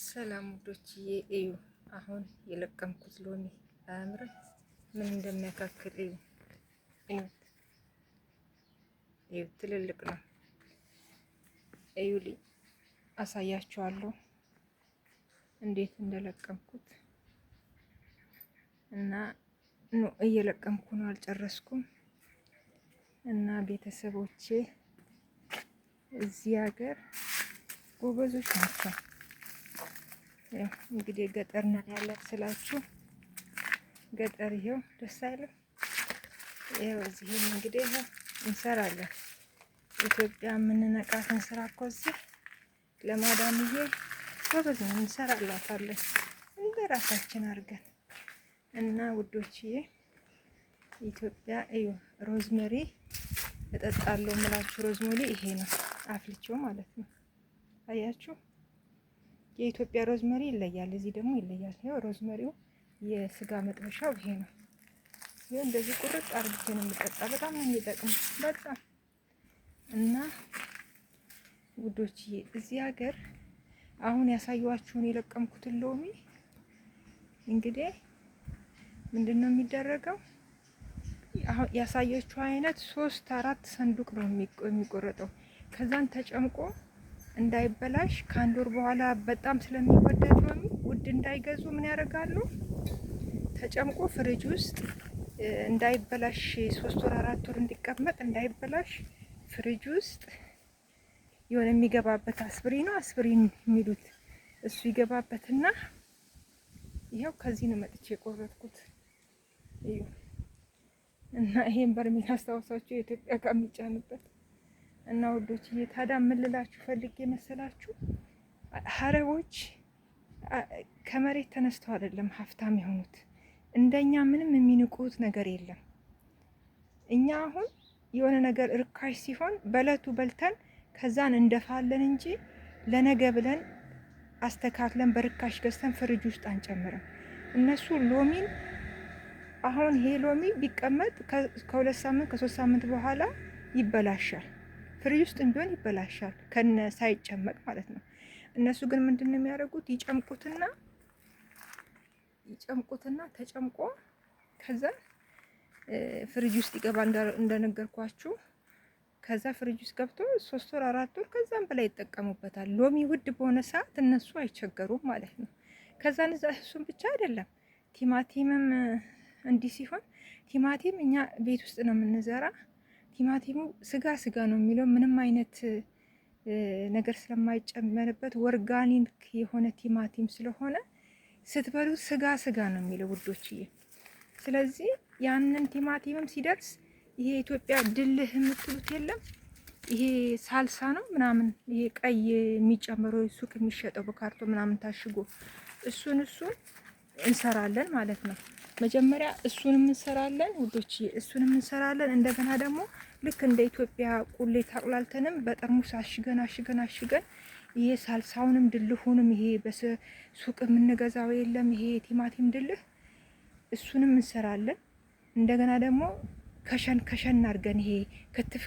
ሰላም ውዶችዬ፣ እዩ አሁን የለቀምኩት ሎሚ አያምርም? ምን እንደሚያካክል እዩ። እዩ ትልልቅ ነው። እዩልኝ፣ አሳያችኋለሁ እንዴት እንደለቀምኩት እና እየለቀምኩ ነው፣ አልጨረስኩም። እና ቤተሰቦቼ እዚህ ሀገር ጎበዞች ናቸው። እንግዲህ ገጠር ነን ያለን ስላችሁ ገጠር ይሄው ደስ አይልም? ይሄው እዚህም እንግዲህ ይሄው እንሰራለን። ኢትዮጵያ የምንነቃትን ስራ እኮ እዚህ ለማዳምዬ ጎበዝ ነን፣ እንሰራላታለን እንደ ራሳችን አድርገን እና ውዶችዬ ኢትዮጵያ እዩ። ሮዝመሪ እጠጣለሁ የምላችሁ ሮዝመሪ ይሄ ነው፣ አፍልቼው ማለት ነው። አያችሁ የኢትዮጵያ ሮዝመሪ ይለያል፣ እዚህ ደግሞ ይለያል። ይሄው ሮዝመሪው የስጋ መጥበሻው ይሄ ነው። ይሄው እንደዚህ ቁርጥ አርግቼ ነው የምጠጣ። በጣም ነው የሚጠቅም በጣም እና ውዶችዬ እዚህ ሀገር አሁን ያሳየኋችሁን የለቀምኩትን ሎሚ እንግዲህ ምንድነው የሚደረገው? አሁን ያሳየችው አይነት 3-4 ሰንዱቅ ነው የሚቆረጠው። ከዛን ተጨምቆ እንዳይበላሽ ከአንድ ወር በኋላ በጣም ስለሚወደድ ሎሚ ውድ እንዳይገዙ ምን ያደርጋሉ? ተጨምቆ ፍሪጅ ውስጥ እንዳይበላሽ 3 ወር 4 ወር እንዲቀመጥ እንዳይበላሽ ፍሪጅ ውስጥ የሆነ የሚገባበት አስፕሪን የሚሉት እሱ ይገባበትና ይሄው ከዚህ ነው መጥቼ የቆረጥኩት እዩ። እና ይሄን በርሜል አስታውሳችሁ የኢትዮጵያ ዕቃ የሚጫንበት እና ውዶችዬ ታዲያ ምን ልላችሁ ፈልጌ መሰላችሁ? ሀረቦች ከመሬት ተነስተው አይደለም ሀብታም የሆኑት። እንደኛ ምንም የሚንቁት ነገር የለም። እኛ አሁን የሆነ ነገር እርካሽ ሲሆን በእለቱ በልተን ከዛን እንደፋለን እንጂ ለነገ ብለን አስተካክለን በርካሽ ገዝተን ፍሪጅ ውስጥ አንጨምርም። እነሱ ሎሚን አሁን ይሄ ሎሚ ቢቀመጥ ከ2 ሳምንት ከ3 ሳምንት በኋላ ይበላሻል። ፍሪጅ ውስጥ ቢሆን ይበላሻል ከነ ሳይጨመቅ ማለት ነው። እነሱ ግን ምንድነው የሚያደርጉት? ይጨምቁትና ተጨምቆ ከዛ ፍሪጅ ውስጥ ይገባ እንደነገርኳችሁ። ከዛ ፍሪጅ ውስጥ ገብቶ 3 ወር 4 ወር ከዛም በላይ ይጠቀሙበታል። ሎሚ ውድ በሆነ ሰዓት እነሱ አይቸገሩም ማለት ነው። ከዛ እሱም ብቻ አይደለም፣ ቲማቲምም እንዲህ ሲሆን ቲማቲም እኛ ቤት ውስጥ ነው የምንዘራ። ቲማቲሙ ስጋ ነው የሚለው ምንም አይነት ነገር ስለማይጨመርበት ኦርጋኒክ የሆነ ቲማቲም ስለሆነ ስትበሉት ስጋ ነው የሚለው ውዶችዬ። ስለዚህ ያንን ቲማቲምም ሲደርስ ይሄ ኢትዮጵያ ድልህ የምትሉት የለም፣ ይሄ ሳልሳ ነው ምናምን፣ ይሄ ቀይ የሚጨምረው ሱቅ የሚሸጠው በካርቶን ምናምን ታሽጎ እሱን እንሰራለን ማለት ነው። መጀመሪያ እሱንም እንሰራለን ውዶችዬ፣ እሱንም እንሰራለን። እንደገና ደግሞ ልክ እንደ ኢትዮጵያ ቁሌት አቁላልተንም በጠርሙስ አሽገን ይሄ ሳልሳውንም ድልሁንም ይሄ በሱቅ የምንገዛው የለም ይሄ ቲማቲም ድልህ እሱንም እንሰራለን። እንደገና ደግሞ ከሸን አድርገን ይሄ ክትፍ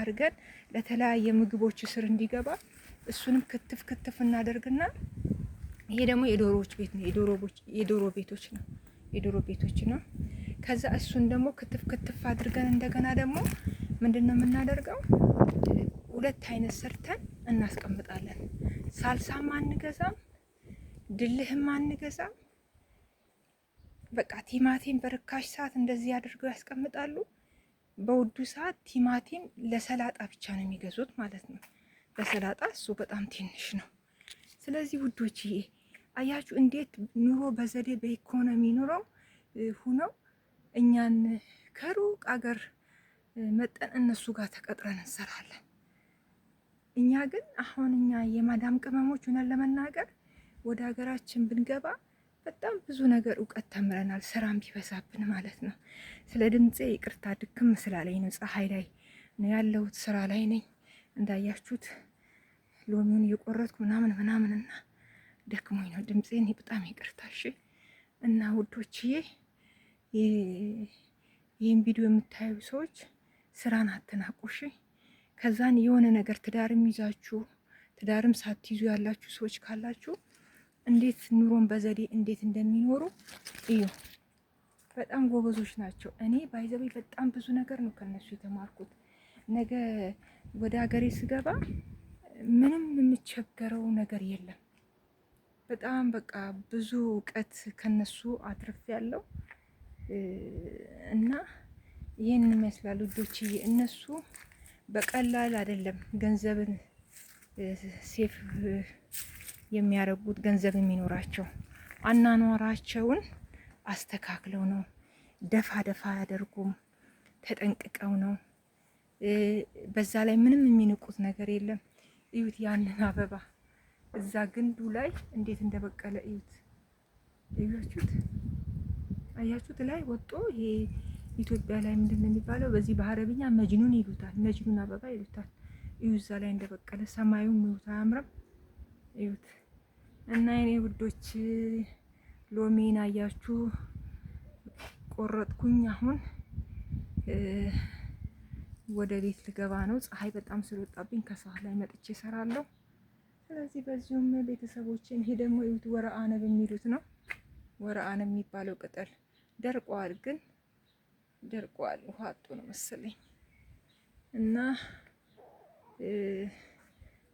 አድርገን ለተለያየ ምግቦች ስር እንዲገባ እሱንም ክትፍ እናደርግና ይሄ ደግሞ የዶሮዎች ቤት ነው፣ የዶሮ ቤቶች ነው። ከዛ እሱን ደግሞ ክትፍ አድርገን እንደገና ደግሞ ምንድነው የምናደርገው? 2 አይነት ሰርተን እናስቀምጣለን። ሳልሳም አንገዛም፣ ድልህም አንገዛም። በቃ ቲማቲም በርካሽ ሰዓት እንደዚህ አድርገው ያስቀምጣሉ። በውዱ ሰዓት ቲማቲም ለሰላጣ ብቻ ነው የሚገዙት ማለት ነው። ለሰላጣ እሱ በጣም ትንሽ ነው። ስለዚህ ውዶችዬ አያችሁ እንዴት ኑሮ በዘዴ በኢኮኖሚ ኑሮ ሁነው እኛን ከሩቅ አገር መጠን እነሱ ጋር ተቀጥረን እንሰራለን። እኛ ግን አሁን እኛ የማዳም ቅመሞች ሆነን ለመናገር ወደ ሀገራችን ብንገባ በጣም ብዙ ነገር እውቀት ተምረናል፣ ስራም ቢበዛብን ማለት ነው። ስለ ድምፄ ይቅርታ ድክም ስላለኝ ነው፣ ፀሐይ ላይ ነው ያለሁት፣ ስራ ላይ ነኝ እንዳያችሁት። ሎሚውን እየቆረጥኩ ምናምንና ደክሞኝ ነው ድምፄን፣ በጣም ይቅርታ እሺ። እና ውዶችዬ ይህን ቪዲዮ የምታዩ ሰዎች ስራን አትናቁሽ። ከዛን የሆነ ነገር ትዳርም ይዛችሁ ትዳርም ሳትይዙ ያላችሁ ሰዎች ካላችሁ እንዴት ኑሮን በዘዴ እንዴት እንደሚኖሩ እዩ። በጣም ጎበዞች ናቸው። እኔ ባይዘቤ በጣም ብዙ ነገር ነው ከነሱ የተማርኩት። ነገ ወደ ሀገሬ ስገባ ምንም የምቸገረው ነገር የለም። በጣም በቃ ብዙ እውቀት ከነሱ አትርፍ ያለው እና ይህን ይመስላል ውዶችዬ። እነሱ በቀላል አይደለም ገንዘብን ሴፍ የሚያደርጉት ገንዘብ የሚኖራቸው አናኗራቸውን አስተካክለው ነው። ደፋ ደፋ አያደርጉም፣ ተጠንቅቀው ነው። በዛ ላይ ምንም የሚንቁት ነገር የለም። እዩት ያንን አበባ እዛ ግንዱ ላይ እንዴት እንደበቀለ እዩት። እያችሁት አያችሁት? ላይ ወጦ ይሄ ኢትዮጵያ ላይ ምንድን ነው የሚባለው? በዚህ በአረብኛ መጅኑን ይሉታል፣ መጅኑን አበባ ይሉታል። እዩ እዛ ላይ እንደበቀለ። ሰማዩም እዩት፣ አያምርም? እዩት። እና የኔ ውዶች ሎሚን አያችሁ ቆረጥኩኝ። አሁን ወደ ቤት ልገባ ነው። ፀሐይ በጣም ስለወጣብኝ ከሰዓት ላይ መጥቼ እሰራለሁ። ስለዚህ በዚሁም ቤተሰቦችን ይሄ ደግሞ እዩት ወረአነብ የሚሉት ነው። ወረአነብ የሚባለው ቅጠል ደርቋል፣ ግን ደርቋል፣ ውሃ አጡ ነው መሰለኝ። እና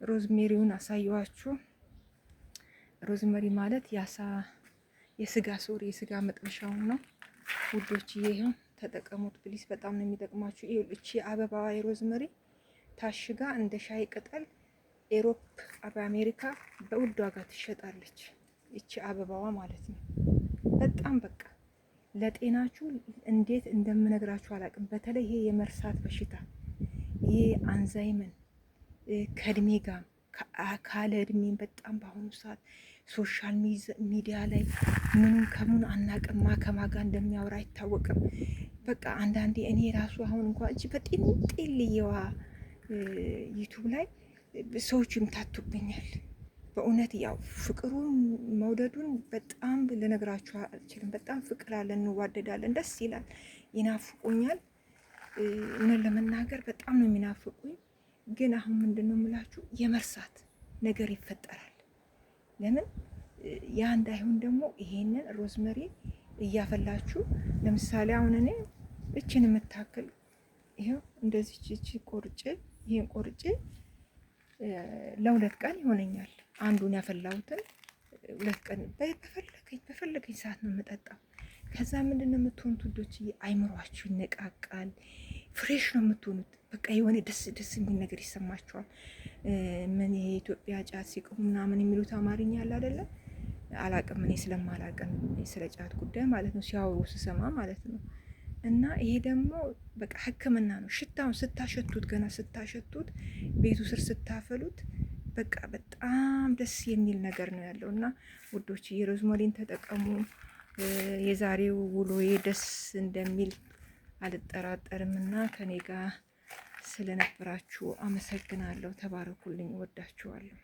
ሮዝሜሪውን አሳየዋችሁ። ሮዝመሪ ማለት የስጋ የስጋ መጥበሻውን ነው ውዶች። ይሄው ተጠቀሙት ፕሊስ፣ በጣም ነው የሚጠቅማችሁ። ይሄ እቺ አበባዋ የሮዝመሪ ታሽጋ እንደ ሻይ ቅጠል ኤሮፕ በአሜሪካ በውድ ዋጋ ትሸጣለች። እቺ አበባዋ ማለት ነው። በጣም በቃ ለጤናችሁ እንዴት እንደምነግራችሁ አላውቅም። በተለይ ይሄ የመርሳት በሽታ ይሄ አንዛይመን ከእድሜ ጋር ካለ እድሜን በጣም በአሁኑ ሰዓት ሶሻል ሚዲያ ላይ ምኑን ከምን አናውቅም፣ ማከማጋ እንደሚያወራ አይታወቅም። በቃ አንዳንዴ እኔ ራሱ አሁን እንኳን እጅ በጤንጤልየዋ ዩቱብ ላይ ሰዎች ይምታቱብኛል። በእውነት ያው ፍቅሩን መውደዱን በጣም ልነግራችሁ አልችልም። በጣም ፍቅር አለን፣ እንዋደዳለን፣ ደስ ይላል፣ ይናፍቁኛል። እውነት ለመናገር በጣም ነው የሚናፍቁኝ። ግን አሁን ምንድን ነው የምላችሁ የመርሳት ነገር ይፈጠራል። ለምን ያ እንዳይሆን ደግሞ ይሄንን ሮዝመሪ እያፈላችሁ ለምሳሌ አሁን እኔ እችን የምታክል ይሄው እንደዚህ እቺ ቆርጬ ይሄን ቆርጬ ለ2 ቀን ይሆነኛል። አንዱን ያፈላሁትን 2 ቀን በፈለገኝ ሰዓት ነው የምጠጣው። ከዛ ምንድነው የምትሆኑት ውዶች? አይምሯችሁ ይነቃቃል፣ ፍሬሽ ነው የምትሆኑት። በቃ የሆነ ደስ የሚል ነገር ይሰማችኋል። ምን ይሄ ኢትዮጵያ ጫት ሲቅሙ ምናምን የሚሉት አማርኛ አለ አይደለ? አላቅም እኔ ስለማላቅም ስለ ጫት ጉዳይ ማለት ነው፣ ሲያወሩ ስሰማ ማለት ነው። እና ይሄ ደግሞ በቃ ሕክምና ነው። ሽታውን ስታሸቱት፣ ገና ስታሸቱት፣ ቤቱ ስር ስታፈሉት በቃ በጣም ደስ የሚል ነገር ነው ያለው። እና ውዶች የሮዝመሪን ተጠቀሙ። የዛሬው ውሎዬ ደስ እንደሚል አልጠራጠርም። እና ከኔ ጋር ስለነበራችሁ አመሰግናለሁ። ተባረኩልኝ። ወዳችኋለሁ።